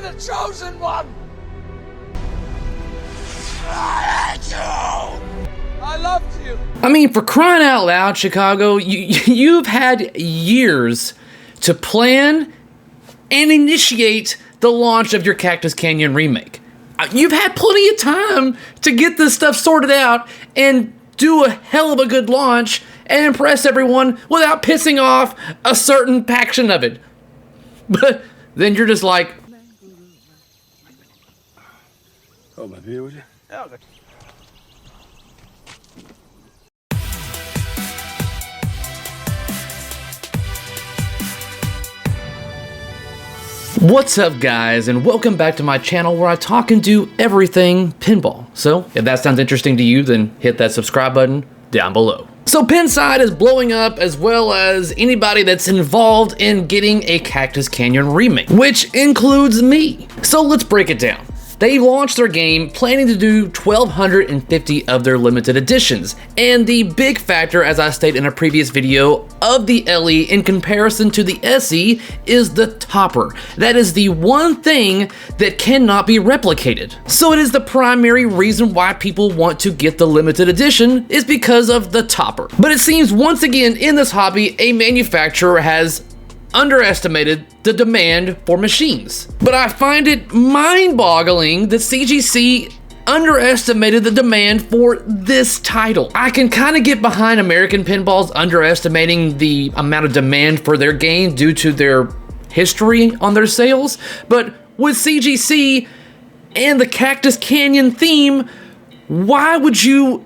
the chosen one! I hate you! I loved you! I mean, for crying out loud, Chicago, you've had years to plan and initiate the launch of your Cactus Canyon remake. You've had plenty of time to get this stuff sorted out and do a hell of a good launch and impress everyone without pissing off a certain faction of it. But then you're just like... Oh, my beer, would you? Yeah, okay. What's up, guys, and welcome back to my channel where I talk and do everything pinball. So, if that sounds interesting to you, then hit that subscribe button down below. So Pinside is blowing up, as well as anybody that's involved in getting a Cactus Canyon remake, which includes me. So let's break it down. They launched their game planning to do 1,250 of their limited editions, and the big factor, as I stated in a previous video, of the LE in comparison to the SE is the topper. That is the one thing that cannot be replicated. So it is the primary reason why people want to get the limited edition is because of the topper. But it seems once again in this hobby, a manufacturer has underestimated the demand for machines. But I find it mind-boggling that CGC underestimated the demand for this title. I can kind of get behind American Pinball's underestimating the amount of demand for their game due to their history on their sales, but with CGC and the Cactus Canyon theme, why would you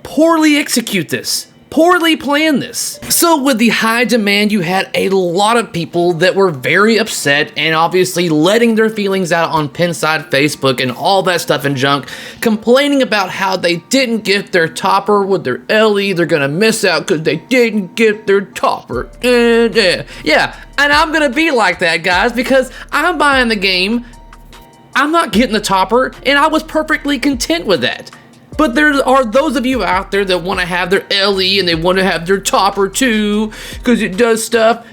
poorly execute this? Poorly plan this? So with the high demand, you had a lot of people that were very upset and obviously letting their feelings out on Pinside Facebook and all that stuff and junk, complaining about how they didn't get their topper with their LE, they're gonna miss out because they didn't get their topper. Yeah, and I'm gonna be like that, guys, because I'm buying the game, I'm not getting the topper, and I was perfectly content with that. But there are those of you out there that want to have their LE and they want to have their topper too because it does stuff.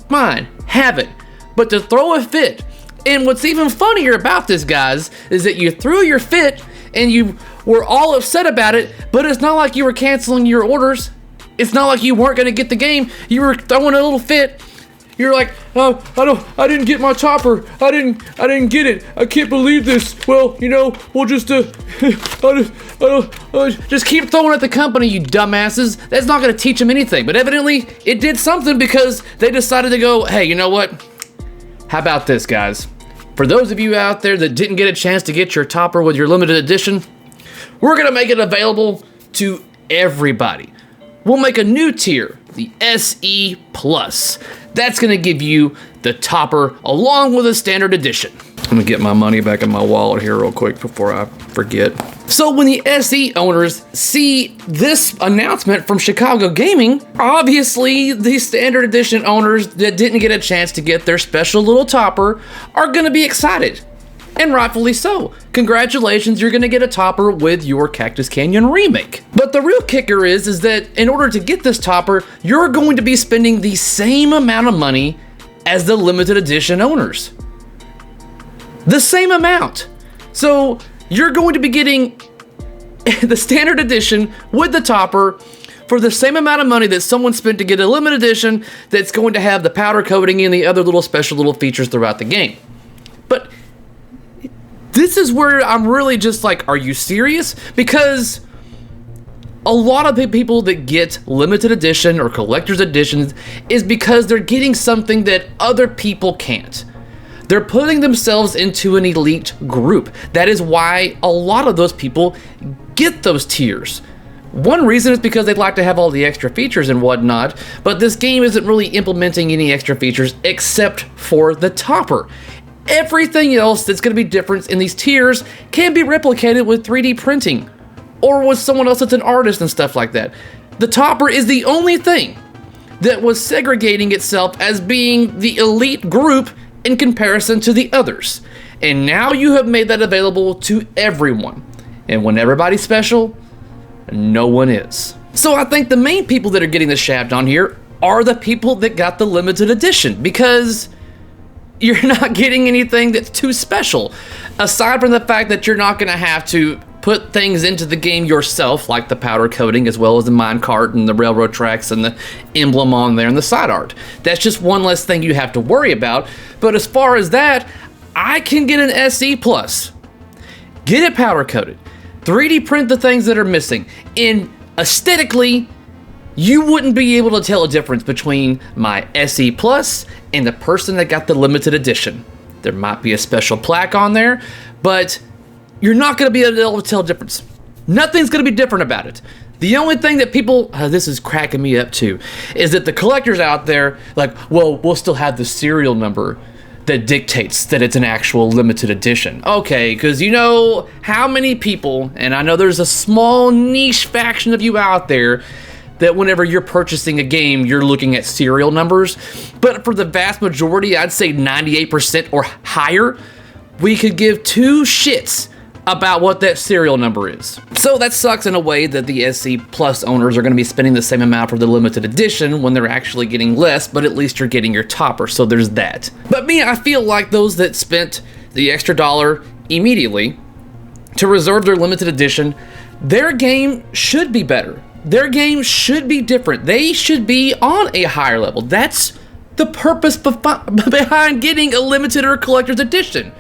Fine, have it. But to throw a fit, and what's even funnier about this, guys, is that you threw your fit and you were all upset about it, but it's not like you were canceling your orders. It's not like you weren't going to get the game. You were throwing a little fit. You're like, oh, I didn't get my topper. I didn't get it. I can't believe this. Well, you know, we'll just, just keep throwing at the company, you dumbasses. That's not gonna teach them anything. But evidently, it did something because they decided to go, hey, you know what? How about this, guys? For those of you out there that didn't get a chance to get your topper with your limited edition, we're gonna make it available to everybody. We'll make a new tier, the SE Plus. That's gonna give you the topper along with a standard edition. I'm gonna get my money back in my wallet here real quick before I forget. So when the SE owners see this announcement from Chicago Gaming, obviously the standard edition owners that didn't get a chance to get their special little topper are gonna be excited. And rightfully so. Congratulations, you're gonna get a topper with your Cactus Canyon remake. But the real kicker is that in order to get this topper, you're going to be spending the same amount of money as the limited edition owners. The same amount. So you're going to be getting the standard edition with the topper for the same amount of money that someone spent to get a limited edition that's going to have the powder coating and the other little special little features throughout the game. But this is where I'm really just like, are you serious? Because a lot of the people that get limited edition or collector's editions is because they're getting something that other people can't. They're putting themselves into an elite group. That is why a lot of those people get those tiers. One reason is because they'd like to have all the extra features and whatnot, but this game isn't really implementing any extra features except for the topper. Everything else that's going to be different in these tiers can be replicated with 3D printing or with someone else that's an artist and stuff like that. The topper is the only thing that was segregating itself as being the elite group in comparison to the others. And now you have made that available to everyone. And when everybody's special, no one is. So I think the main people that are getting the shaft on here are the people that got the limited edition, because you're not getting anything that's too special. Aside from the fact that you're not gonna have to put things into the game yourself, like the powder coating, as well as the minecart and the railroad tracks and the emblem on there and the side art. That's just one less thing you have to worry about. But as far as that, I can get an SE Plus. Get it powder coated. 3D print the things that are missing. And aesthetically, you wouldn't be able to tell a difference between my SE Plus and the person that got the limited edition. There might be a special plaque on there, but you're not going to be able to tell a difference. Nothing's going to be different about it. The only thing that people, this is cracking me up too, is that the collectors out there, like, well, we'll still have the serial number that dictates that it's an actual limited edition. Okay, because you know how many people, and I know there's a small niche faction of you out there, that whenever you're purchasing a game, you're looking at serial numbers. But for the vast majority, I'd say 98% or higher, we could give two shits about what that serial number is. So that sucks in a way that the SC Plus owners are gonna be spending the same amount for the limited edition when they're actually getting less, but at least you're getting your topper, so there's that. But me, I feel like those that spent the extra dollar immediately to reserve their limited edition, their game should be better. Their game should be different. They should be on a higher level. That's the purpose behind getting a limited or collector's edition.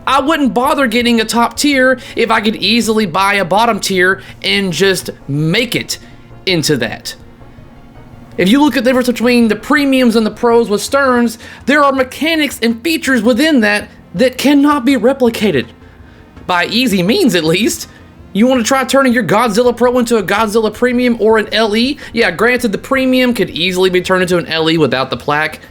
I wouldn't bother getting a top tier if I could easily buy a bottom tier and just make it into that. If you look at the difference between the premiums and the pros with Stearns, there are mechanics and features within that that cannot be replicated. By easy means, at least. You want to try turning your Godzilla Pro into a Godzilla Premium or an LE? Yeah, granted, the Premium could easily be turned into an LE without the plaque.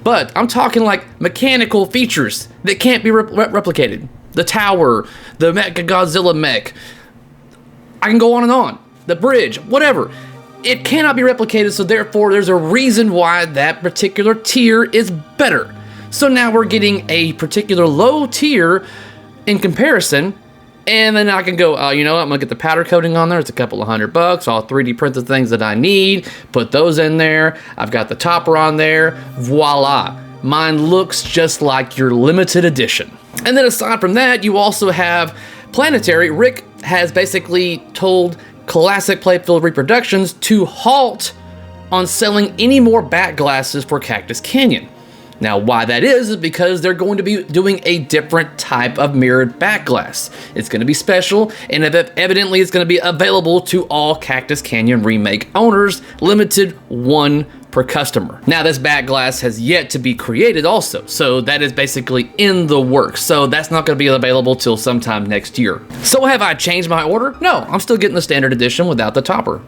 But I'm talking like mechanical features that can't be replicated. The tower, the Mecha Godzilla mech. I can go on and on. The bridge, whatever. It cannot be replicated, so therefore there's a reason why that particular tier is better. So now we're getting a particular low tier in comparison, and then I can go, you know what, I'm gonna get the powder coating on there. It's a couple of $100. I'll 3D print the things that I need, put those in there. I've got the topper on there. Voila. Mine looks just like your limited edition. And then aside from that, you also have Planetary. Rick has basically told Classic Playfield Reproductions to halt on selling any more backglasses for Cactus Canyon. Now, why that is because they're going to be doing a different type of mirrored backglass. It's going to be special, and evidently it's going to be available to all Cactus Canyon Remake owners, limited 1 per customer. Now, this backglass has yet to be created also, so that is basically in the works. So that's not going to be available till sometime next year. So have I changed my order? No, I'm still getting the standard edition without the topper.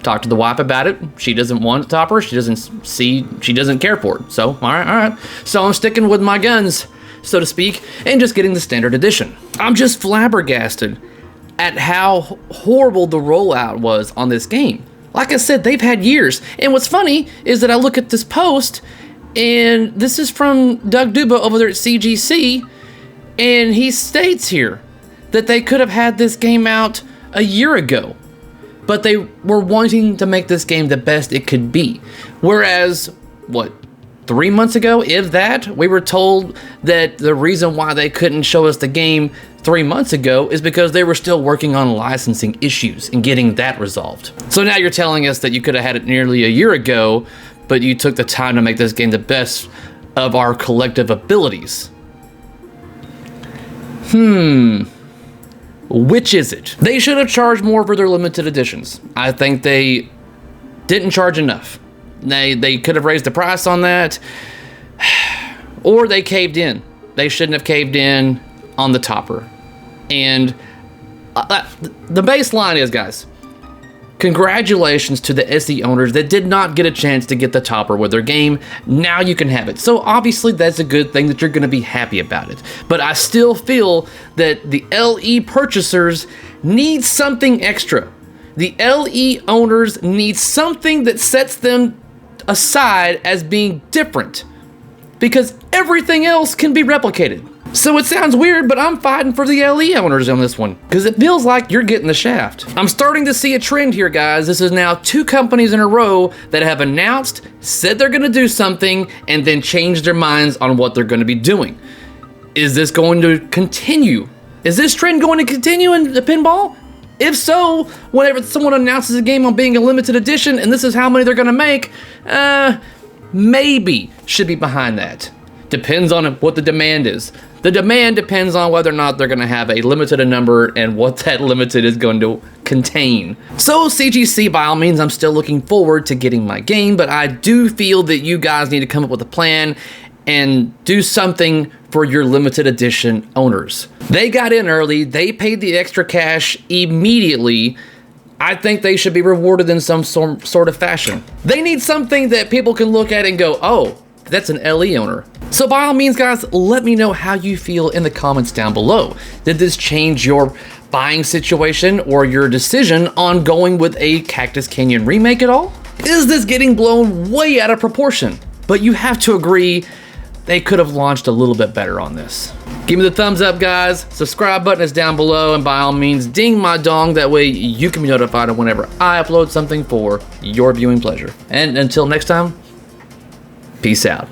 Talked to the wife about it. She doesn't want a topper. She doesn't care for it. So, all right. So I'm sticking with my guns, so to speak, and just getting the standard edition. I'm just flabbergasted at how horrible the rollout was on this game. Like I said, they've had years. And what's funny is that I look at this post, and this is from Doug Duba over there at CGC, and he states here that they could have had this game out a year ago. But they were wanting to make this game the best it could be. Whereas, 3 months ago, if that, we were told that the reason why they couldn't show us the game 3 months ago is because they were still working on licensing issues and getting that resolved. So now you're telling us that you could have had it nearly a year ago, but you took the time to make this game the best of our collective abilities. Which is it? They should have charged more for their limited editions. I think they didn't charge enough. They could have raised the price on that, or they caved in. They shouldn't have caved in on the topper. And the baseline is, guys, congratulations to the SE owners that did not get a chance to get the topper with their game. Now you can have it. So obviously that's a good thing that you're going to be happy about it. But I still feel that the LE purchasers need something extra. The LE owners need something that sets them aside as being different, because everything else can be replicated. So it sounds weird, but I'm fighting for the LE owners on this one, because it feels like you're getting the shaft. I'm starting to see a trend here, guys. This is now 2 companies in a row that have announced, said they're gonna do something, and then changed their minds on what they're gonna be doing. Is this going to continue? Is this trend going to continue in the pinball? If so, whenever someone announces a game on being a limited edition and this is how many they're gonna make, maybe should be behind that. Depends on what the demand is. The demand depends on whether or not they're gonna have a limited number and what that limited is going to contain. So CGC, by all means, I'm still looking forward to getting my game, but I do feel that you guys need to come up with a plan and do something for your limited edition owners. They got in early, they paid the extra cash immediately. I think they should be rewarded in some sort of fashion. They need something that people can look at and go, oh, that's an LE owner. So by all means, guys, let me know how you feel in the comments down below. Did this change your buying situation or your decision on going with a Cactus Canyon remake at all? Is this getting blown way out of proportion? But you have to agree, they could have launched a little bit better on this. Give me the thumbs up, guys. Subscribe button is down below, and by all means, ding my dong. That way you can be notified of whenever I upload something for your viewing pleasure. And until next time, peace out.